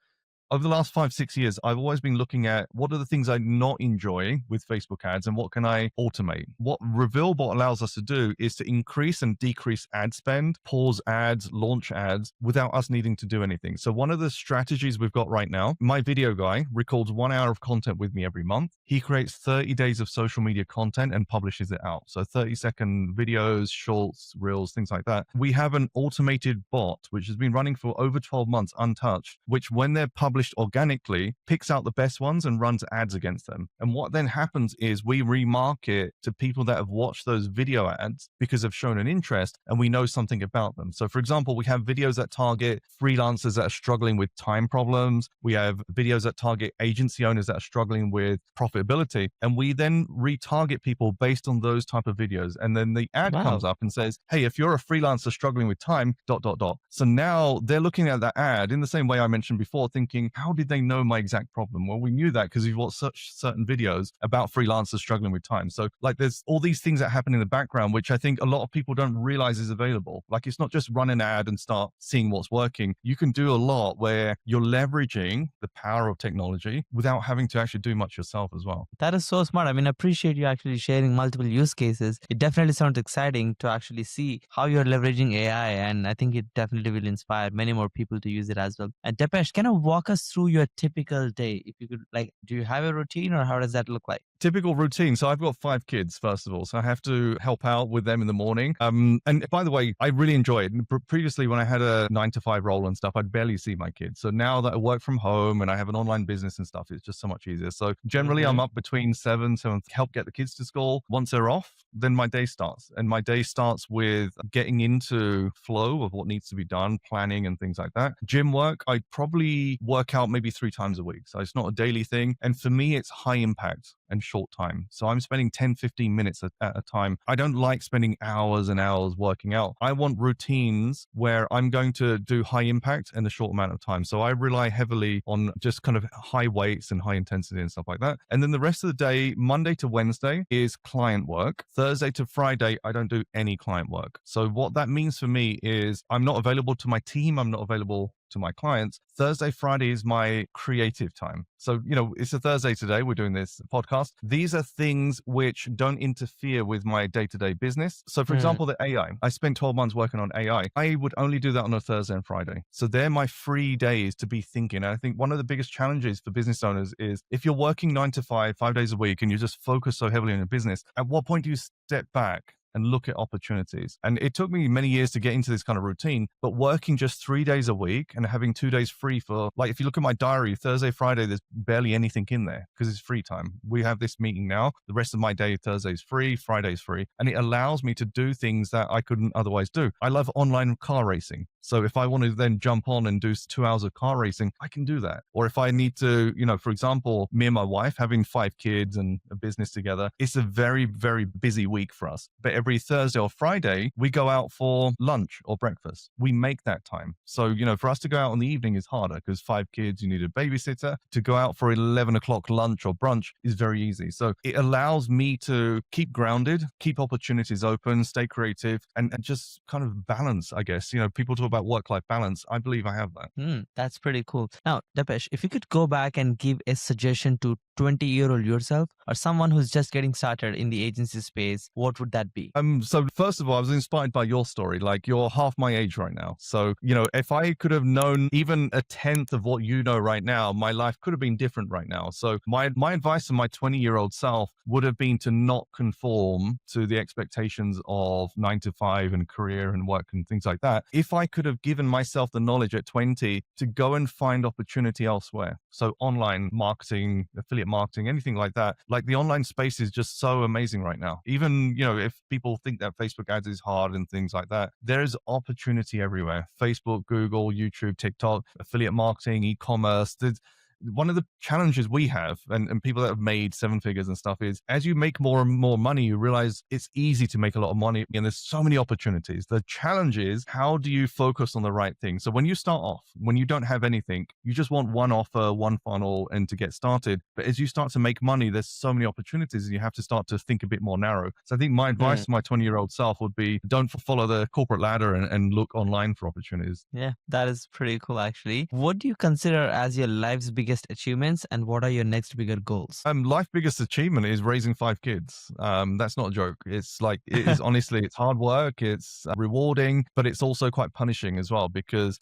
over the last 5, 6 years, I've always been looking at what are the things I not enjoy with Facebook ads and what can I automate. What RevealBot allows us to do is to increase and decrease ad spend, pause ads, launch ads without us needing to do anything. So one of the strategies we've got right now, my video guy records 1 hour of content with me every month. He creates 30 days of social media content and publishes it out. So 30-second videos, shorts, reels, things like that. We have an automated bot, which has been running for over 12 months untouched, which when they're published organically, picks out the best ones and runs ads against them. And what then happens is we remarket to people that have watched those video ads because they've shown an interest and we know something about them. So for example, we have videos that target freelancers that are struggling with time problems. We have videos that target agency owners that are struggling with profitability. And we then retarget people based on those type of videos. And then the ad comes Wow. up and says, hey, if you're a freelancer struggling with time, ... So now they're looking at that ad in the same way I mentioned before, thinking, how did they know my exact problem? Well, we knew that because we've watched such certain videos about freelancers struggling with time. So like there's all these things that happen in the background, which I think a lot of people don't realize is available. Like it's not just run an ad and start seeing what's working. You can do a lot where you're leveraging the power of technology without having to actually do much yourself as well. That is so smart. I mean, I appreciate you actually sharing multiple use cases. It definitely sounds exciting to actually see how you're leveraging AI, and I think it definitely will inspire many more people to use it as well. And Deepesh, can you walk us through your typical day? If you could, like, do you have a routine or how does that look like? Typical routine. So I've got 5 kids, first of all. So I have to help out with them in the morning. And by the way, I really enjoy it. Previously, when I had a 9 to 5 role and stuff, I'd barely see my kids. So now that I work from home and I have an online business and stuff, it's just so much easier. So generally, I'm up between 7 to help get the kids to school. Once they're off, then my day starts. And my day starts with getting into flow of what needs to be done, planning and things like that. Gym work, I probably work out maybe 3 times a week. So it's not a daily thing. And for me, it's high impact and short time. So I'm spending 10, 15 minutes at a time. I don't like spending hours and hours working out. I want routines where I'm going to do high impact in a short amount of time. So I rely heavily on just kind of high weights and high intensity and stuff like that. And then the rest of the day, Monday to Wednesday is client work. Thursday to Friday, I don't do any client work. So what that means for me is I'm not available to my team. I'm not available to my clients. Thursday, Friday is my creative time. So, it's a Thursday today. We're doing this podcast. These are things which don't interfere with my day-to-day business. So for example, the AI, I spent 12 months working on AI. I would only do that on a Thursday and Friday. So they're my free days to be thinking. And I think one of the biggest challenges for business owners is if you're working 9 to 5, 5 days a week, and you just focus so heavily on your business, at what point do you step back and look at opportunities? And it took me many years to get into this kind of routine, but working just 3 days a week and having 2 days free for, like, if you look at my diary, Thursday, Friday, there's barely anything in there because it's free time. We have this meeting now. The rest of my day, Thursday's free, Friday's free. And it allows me to do things that I couldn't otherwise do. I love online car racing. So if I want to then jump on and do 2 hours of car racing, I can do that. Or if I need to, for example, me and my wife having 5 kids and a business together, it's a very, very busy week for us. But every Thursday or Friday, we go out for lunch or breakfast. We make that time. So, for us to go out in the evening is harder because 5 kids, you need a babysitter. To go out for 11 o'clock lunch or brunch is very easy. So it allows me to keep grounded, keep opportunities open, stay creative, and just kind of balance, I guess. People talk about work-life balance. I believe I have that. That's pretty cool. Now, Deepesh, if you could go back and give a suggestion to 20-year-old yourself or someone who's just getting started in the agency space, what would that be? So first of all, I was inspired by your story. Like, you're half my age right now. So, if I could have known even a tenth of what you know right now, my life could have been different right now. So my advice to my 20-year-old self would have been to not conform to the expectations of 9 to 5 and career and work and things like that. If I could have given myself the knowledge at 20 to go and find opportunity elsewhere. So online marketing, affiliate marketing, anything like that. Like, the online space is just so amazing right now. Even, if people think that Facebook ads is hard and things like that, there is opportunity everywhere. Facebook, Google, YouTube, TikTok, affiliate marketing, e-commerce. one of the challenges we have, and people that have made seven figures and stuff, is as you make more and more money, you realize it's easy to make a lot of money and there's so many opportunities. The challenge is, how do you focus on the right thing? So when you start off, when you don't have anything, you just want one offer, one funnel, and to get started. But as you start to make money, there's so many opportunities and you have to start to think a bit more narrow. So I think my advice to my 20-year-old self would be, don't follow the corporate ladder and look online for opportunities. Yeah, that is pretty cool, actually. What do you consider as your life's biggest achievements, and what are your next bigger goals? Life biggest achievement is raising 5 kids. That's not a joke. It's like, it is honestly, it's hard work. It's rewarding, but it's also quite punishing as well, because,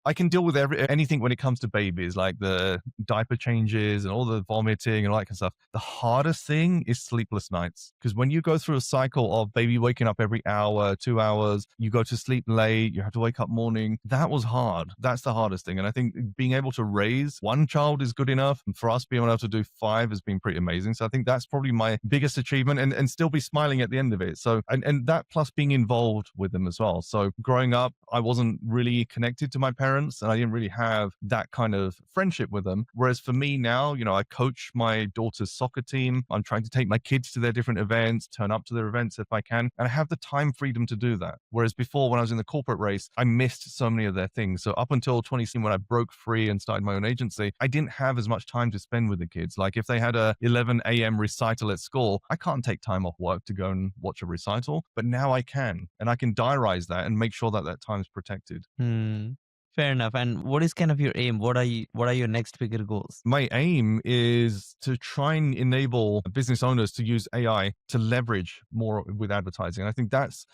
I can deal with anything when it comes to babies, like the diaper changes and all the vomiting and all that kind of stuff. The hardest thing is sleepless nights, because when you go through a cycle of baby waking up every hour, 2 hours, you go to sleep late, you have to wake up morning. That was hard. That's the hardest thing. And I think being able to raise one child is good enough. And for us, being able to do 5 has been pretty amazing. So I think that's probably my biggest achievement, and still be smiling at the end of it. So, and that plus being involved with them as well. So growing up, I wasn't really connected to my parents, and I didn't really have that kind of friendship with them. Whereas for me now, I coach my daughter's soccer team. I'm trying to take my kids to their different events, turn up to their events if I can, and I have the time freedom to do that. Whereas before, when I was in the corporate race, I missed so many of their things. So up until 2016, when I broke free and started my own agency, I didn't have as much time to spend with the kids. Like if they had a 11 a.m. recital at school, I can't take time off work to go and watch a recital, but now I can, and I can diarize that and make sure that that time is protected. Hmm. Fair enough. And what is kind of your aim? What are your next bigger goals? My aim is to try and enable business owners to use AI to leverage more with advertising. I think that's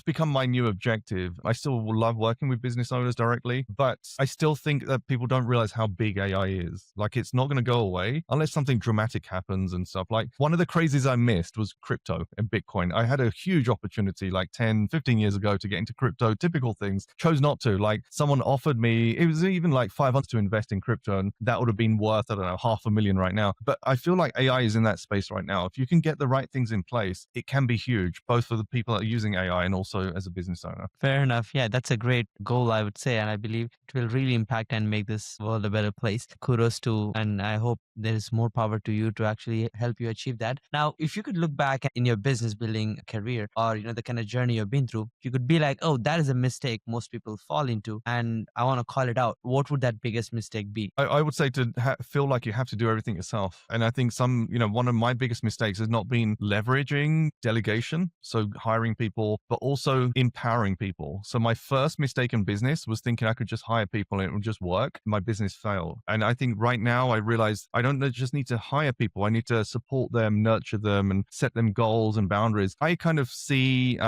become my new objective. I still love working with business owners directly, but I still think that people don't realize how big AI is. Like, it's not going to go away unless something dramatic happens and stuff. Like, one of the crazies I missed was crypto and Bitcoin. I had a huge opportunity like 10, 15 years ago to get into crypto, typical things, chose not to. Like, someone offered me, it was even like 500 to invest in crypto, and that would have been worth, I don't know, 500,000 right now. But I feel like AI is in that space right now. If you can get the right things in place, it can be huge, both for the people that are using AI and also as a business owner. Fair enough. Yeah, that's a great goal, I would say. And I believe it will really impact and make this world a better place. Kudos to, and I hope there is more power to you to actually help you achieve that. Now, if you could look back in your business building career, or, the kind of journey you've been through, you could be like, oh, that is a mistake most people fall into, and I want to call it out. What would that biggest mistake be? I would say to feel like you have to do everything yourself. And I think one of my biggest mistakes has not been leveraging delegation, so hiring people, but also empowering people. So my first mistake in business was thinking I could just hire people and it would just work. My business failed. And I think right now I realized I don't just need to hire people. I need to support them, nurture them, and set them goals and boundaries. I kind of see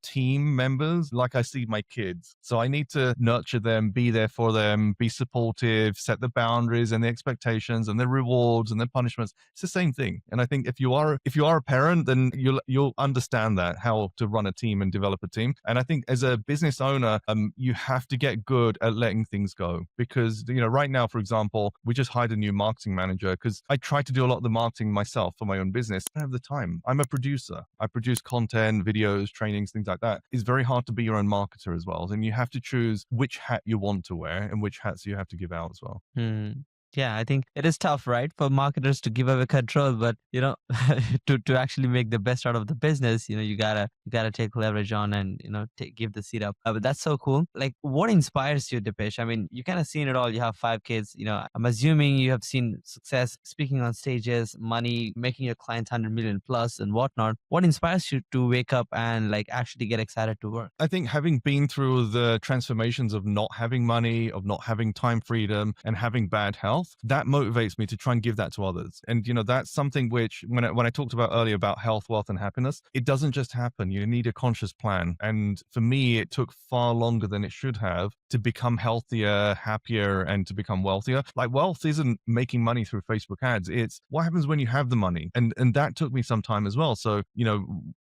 team members like I see my kids. So I need to nurture them, be there for them, be supportive, set the boundaries and the expectations and the rewards and the punishments. It's the same thing. And I think if you are a parent, then you'll understand that, how to run a team and develop a team. And I think as a business owner, you have to get good at letting things go, because, right now, for example, we just hired a new marketing manager because I try to do a lot of the marketing myself for my own business. I don't have the time. I'm a producer. I produce content, videos, trainings, things like that. It's very hard to be your own marketer as well. And you have to choose which hat you want to wear and which hats you have to give out as well. Yeah, I think it is tough, right, for marketers to give away control, but to actually make the best out of the business, you gotta take leverage on and give the seat up. But that's so cool. Like, what inspires you, Deepesh? I mean, you kind of seen it all. You have 5 kids. I'm assuming you have seen success, speaking on stages, money, making your clients 100 million plus and whatnot. What inspires you to wake up and like actually get excited to work? I think having been through the transformations of not having money, of not having time freedom, and having bad health, that motivates me to try and give that to others. And, that's something which, when I talked about earlier about health, wealth, and happiness, it doesn't just happen. You need a conscious plan. And for me, it took far longer than it should have to become healthier, happier, and to become wealthier. Like, wealth isn't making money through Facebook ads. It's what happens when you have the money. And that took me some time as well. So,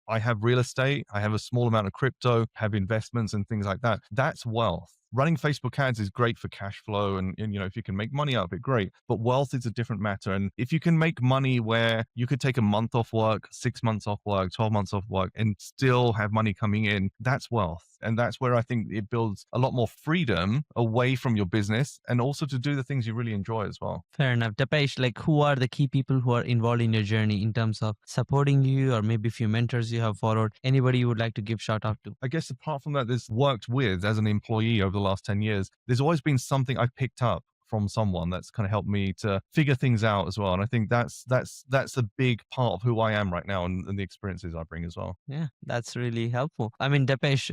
I have real estate, I have a small amount of crypto, have investments and things like that. That's wealth. Running Facebook ads is great for cash flow and if you can make money out of it, great. But wealth is a different matter. And if you can make money where you could take a month off work, 6 months off work, 12 months off work, and still have money coming in, that's wealth. And that's where I think it builds a lot more freedom away from your business and also to do the things you really enjoy as well. Fair enough. Deepesh, like who are the key people who are involved in your journey in terms of supporting you, or maybe a few mentors you have followed? Anybody you would like to give shout out to? I guess apart from that, there's worked with as an employee over the last 10 years, there's always been something I've picked up from someone that's kind of helped me to figure things out as well. And I think that's a big part of who I am right now and the experiences I bring as well. Yeah, that's really helpful. I mean, Deepesh,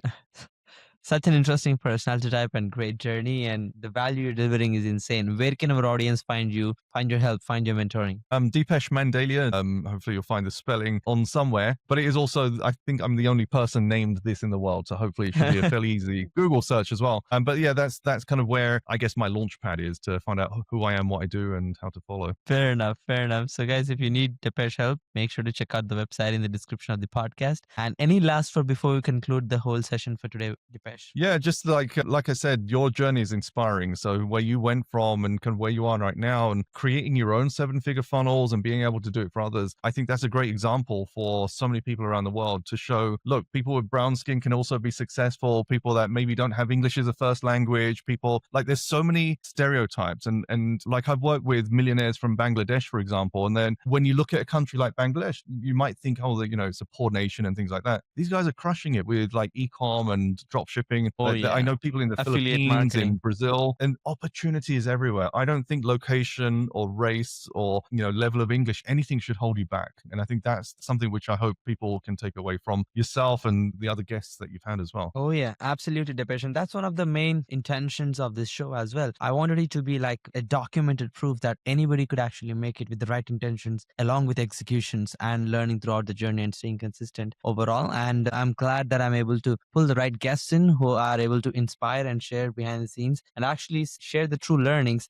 such an interesting personality type and great journey, and the value you're delivering is insane. Where can our audience find you, find your help, find your mentoring? Deepesh Mandalia. Hopefully you'll find the spelling on somewhere. But it is also, I think I'm the only person named this in the world, so hopefully it should be a fairly easy Google search as well. But yeah, that's kind of where I guess my launch pad is to find out who I am, what I do, and how to follow. Fair enough. Fair enough. So, guys, if you need Deepesh help, make sure to check out the website in the description of the podcast. And any last for before we conclude the whole session for today, Deepesh? Yeah, just like I said, your journey is inspiring. So where you went from and kind of where you are right now, and creating your own 7-figure funnels and being able to do it for others, I think that's a great example for so many people around the world to show, look, people with brown skin can also be successful. People that maybe don't have English as a first language, people like there's so many stereotypes. And like I've worked with millionaires from Bangladesh, for example. And then when you look at a country like Bangladesh, you might think, oh, it's a poor nation and things like that. These guys are crushing it with like e-com and drop shipping. I know people in the Affiliate Philippines, marketing. in Brazil, and opportunity is everywhere. I don't think location or race or level of English, anything should hold you back. And I think that's something which I hope people can take away from yourself and the other guests that you've had as well. Oh yeah, absolutely, Deepesh. And that's one of the main intentions of this show as well. I wanted it to be like a documented proof that anybody could actually make it with the right intentions, along with executions and learning throughout the journey and staying consistent overall. And I'm glad that I'm able to pull the right guests in who are able to inspire and share behind the scenes and actually share the true learnings,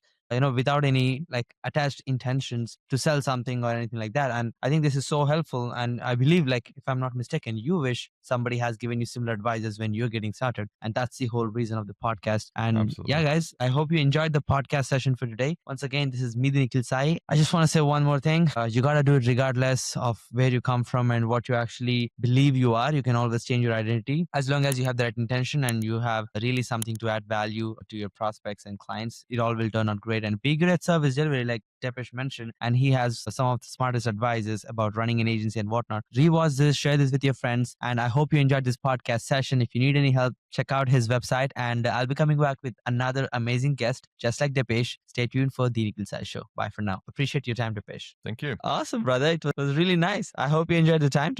without any like attached intentions to sell something or anything like that. And I think this is so helpful. And I believe, like, if I'm not mistaken, you wish somebody has given you similar advices when you're getting started. And that's the whole reason of the podcast. And Absolutely. yeah, guys, I hope you enjoyed the podcast session for today. Once again, this is me, the Nikhil Sai. I just want to say one more thing. You got to do it regardless of where you come from and what you actually believe you are. You can always change your identity as long as you have the right intention and you have really something to add value to your prospects and clients. It all will turn out great. And be good at service delivery, like Deepesh mentioned, and he has some of the smartest advices about running an agency and whatnot. Rewatch this, share this with your friends, and I hope you enjoyed this podcast session. If you need any help, check out his website, and I'll be coming back with another amazing guest, just like Deepesh. Stay tuned for the Nikhil Sai Show. Bye for now. Appreciate your time, Deepesh. Thank you. Awesome, brother. It was really nice. I hope you enjoyed the time.